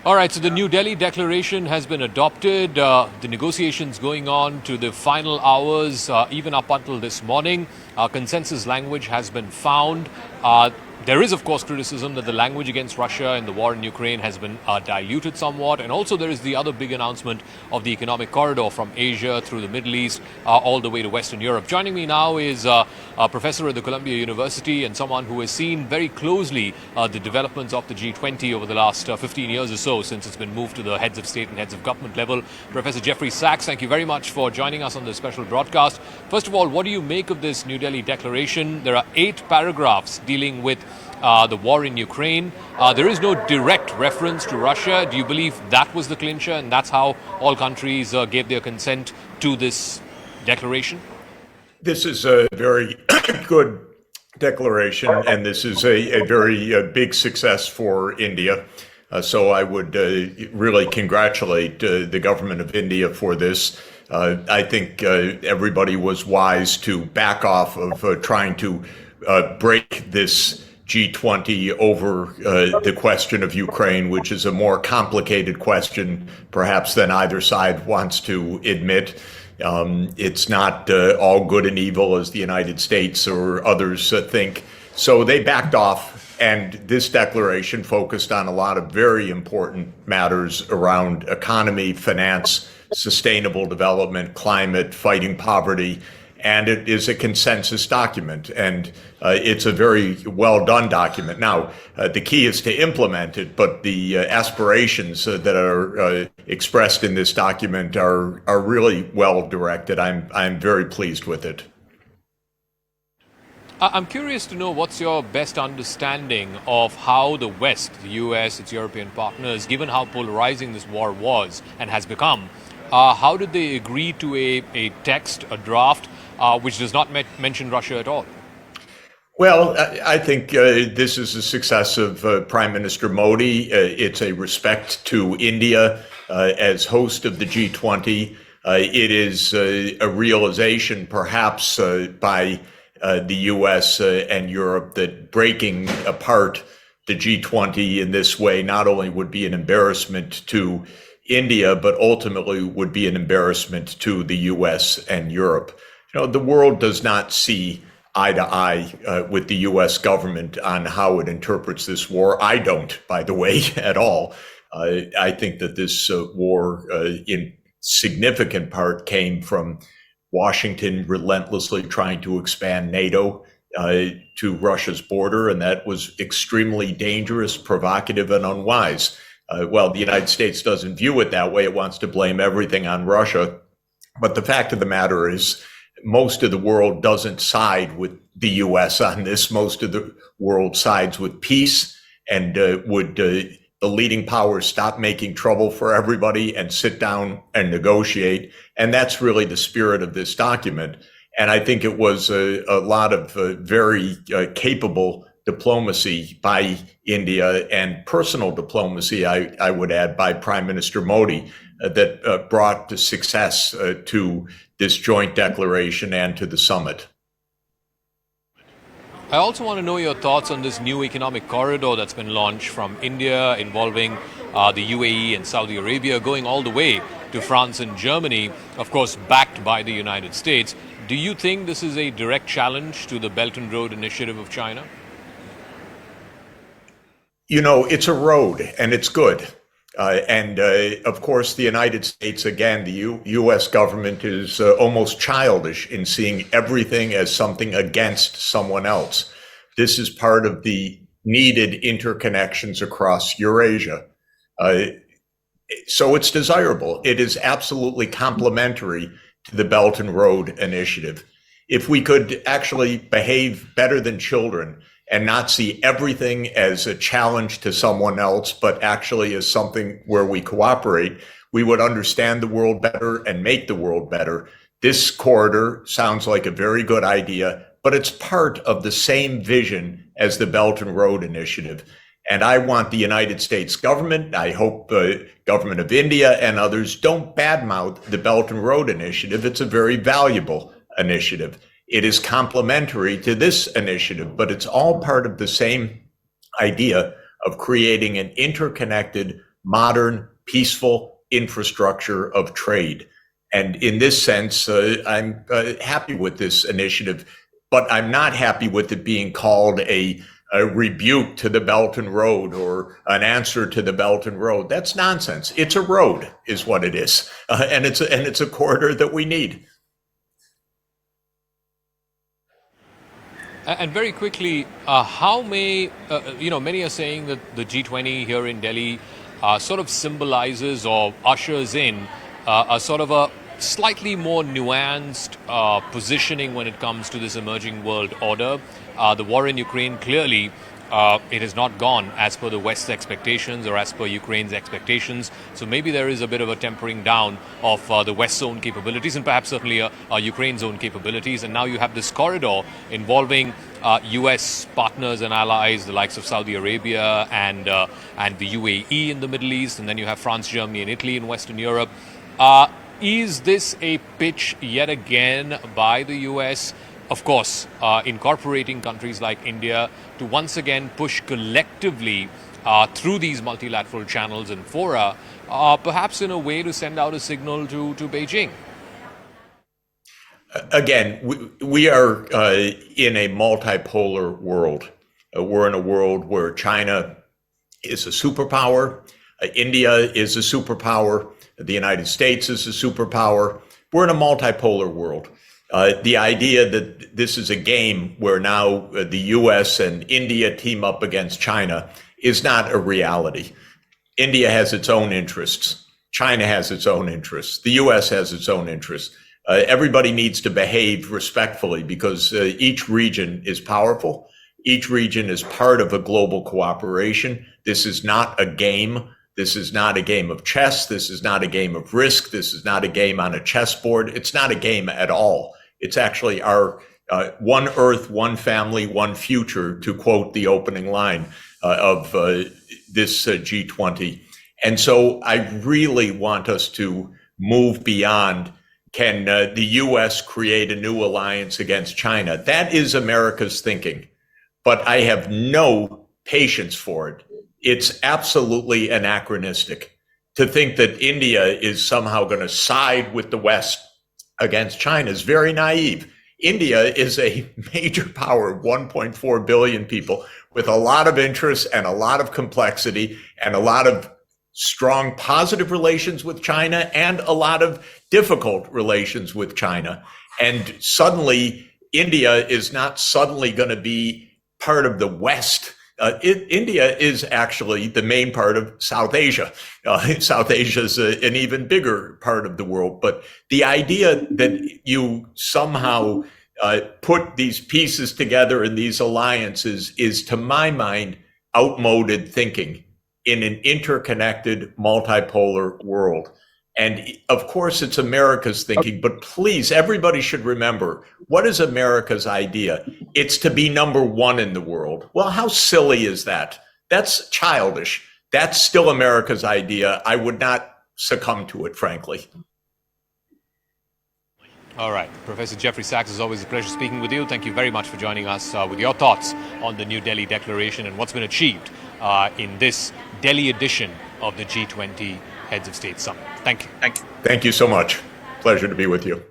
All right, so the New Delhi Declaration has been adopted. The negotiations going on to the final hours, even up until this morning. Consensus language has been found. There is, of course, criticism that the language against Russia in the war in Ukraine has been diluted somewhat. And also there is the other big announcement of the economic corridor from Asia through the Middle East all the way to Western Europe. Joining me now is a professor at the Columbia University and someone who has seen very closely the developments of the G20 over the last 15 years or so, since it's been moved to the heads of state and heads of government level. Professor Jeffery Sachs, thank you very much for joining us on this special broadcast. First of all, what do you make of this New Delhi Declaration? There are 8 paragraphs dealing with the war in Ukraine. There is no direct reference to Russia. Do you believe that was the clincher and that's how all countries gave their consent to this declaration? This is a very good declaration, and this is a very big success for India. So I would really congratulate the government of India for this. I think everybody was wise to back off of trying to break this G20 over the question of Ukraine, which is a more complicated question, perhaps, than either side wants to admit. It's not all good and evil as the United States or others think. So they backed off, and this declaration focused on a lot of very important matters around economy, finance, sustainable development, climate, fighting poverty. And it is a consensus document, and it's a very well done document. Now, the key is to implement it, but the aspirations that are expressed in this document are really well directed. I'm very pleased with it. I'm curious to know what's your best understanding of how the West, the US, its European partners, given how polarizing this war was and has become, how did they agree to a text, a draft, which does not mention Russia at all? Well, I think this is a success of Prime Minister Modi. It's a respect to India as host of the G20. It is a realization, perhaps, by the US and Europe that breaking apart the G20 in this way not only would be an embarrassment to India, but ultimately would be an embarrassment to the US and Europe. You know, the world does not see eye to eye with the US government on how it interprets this war. I don't, by the way, at all. I think that this war in significant part came from Washington relentlessly trying to expand NATO to Russia's border, and that was extremely dangerous, provocative, and unwise. Well, the United States doesn't view it that way. It wants to blame everything on Russia. But the fact of the matter is, most of the world doesn't side with the US on this. Most of the world sides with peace, and would the leading powers stop making trouble for everybody and sit down and negotiate. And that's really the spirit of this document. And I think it was a lot of very capable diplomacy by India, and personal diplomacy, I would add, by Prime Minister Modi that brought the success to this joint declaration and to the summit. I also want to know your thoughts on this new economic corridor that's been launched from India, involving the UAE and Saudi Arabia, going all the way to France and Germany, of course, backed by the United States. Do you think this is a direct challenge to the Belt and Road Initiative of China? You know, it's a road, and it's good. Of course, the United States, again, the U.S. government is almost childish in seeing everything as something against someone else. This is part of the needed interconnections across Eurasia. So it's desirable. It is absolutely complementary to the Belt and Road Initiative. If we could actually behave better than children and not see everything as a challenge to someone else, but actually as something where we cooperate, we would understand the world better and make the world better. This corridor sounds like a very good idea, but it's part of the same vision as the Belt and Road Initiative. And I want the United States government, I hope the government of India and others, don't badmouth the Belt and Road Initiative. It's a very valuable initiative. It is complementary to this initiative, but it's all part of the same idea of creating an interconnected modern, peaceful infrastructure of trade. And in this sense, I'm happy with this initiative, but I'm not happy with it being called a rebuke to the Belt and Road or an answer to the Belt and Road. That's nonsense. It's a road, is what it is, and it's a corridor that we need. And very quickly, how may, many are saying that the G20 here in Delhi sort of symbolizes or ushers in a sort of a slightly more nuanced positioning when it comes to this emerging world order. The war in Ukraine, clearly, it has not gone as per the West's expectations or as per Ukraine's expectations. So maybe there is a bit of a tempering down of the West's own capabilities and perhaps certainly Ukraine's own capabilities. And now you have this corridor involving U.S. partners and allies, the likes of Saudi Arabia and the UAE in the Middle East. And then you have France, Germany and Italy in Western Europe. Is this a pitch yet again by the U.S., of course, incorporating countries like India to once again push collectively through these multilateral channels and fora, perhaps in a way to send out a signal to Beijing? Again, we are in a multipolar world. We're in a world where China is a superpower, India is a superpower, the United States is a superpower. We're in a multipolar world. The idea that this is a game where now the US and India team up against China is not a reality. India has its own interests. China has its own interests. The US has its own interests. Everybody needs to behave respectfully because each region is powerful. Each region is part of a global cooperation. This is not a game. This is not a game of chess. This is not a game of Risk. This is not a game on a chessboard. It's not a game at all. It's actually our one Earth, one family, one future, to quote the opening line of this G20. And so I really want us to move beyond, can the US create a new alliance against China? That is America's thinking, but I have no patience for it. It's absolutely anachronistic to think that India is somehow going to side with the West against China is very naive. India is a major power, 1.4 billion people, with a lot of interests and a lot of complexity and a lot of strong positive relations with China and a lot of difficult relations with China. And suddenly, India is not suddenly going to be part of the West. India is actually the main part of South Asia. South Asia is an even bigger part of the world. But the idea that you somehow put these pieces together in these alliances is, to my mind, outmoded thinking in an interconnected, multipolar world. And of course, it's America's thinking, but please, everybody should remember, what is America's idea? It's to be number one in the world. Well, how silly is that? That's childish. That's still America's idea. I would not succumb to it, frankly. All right. Professor Jeffery Sachs, it's always a pleasure speaking with you. Thank you very much for joining us with your thoughts on the New Delhi Declaration and what's been achieved in this Delhi edition of the G20 Heads of State Summit. Thank you. Thank you so much. Pleasure to be with you.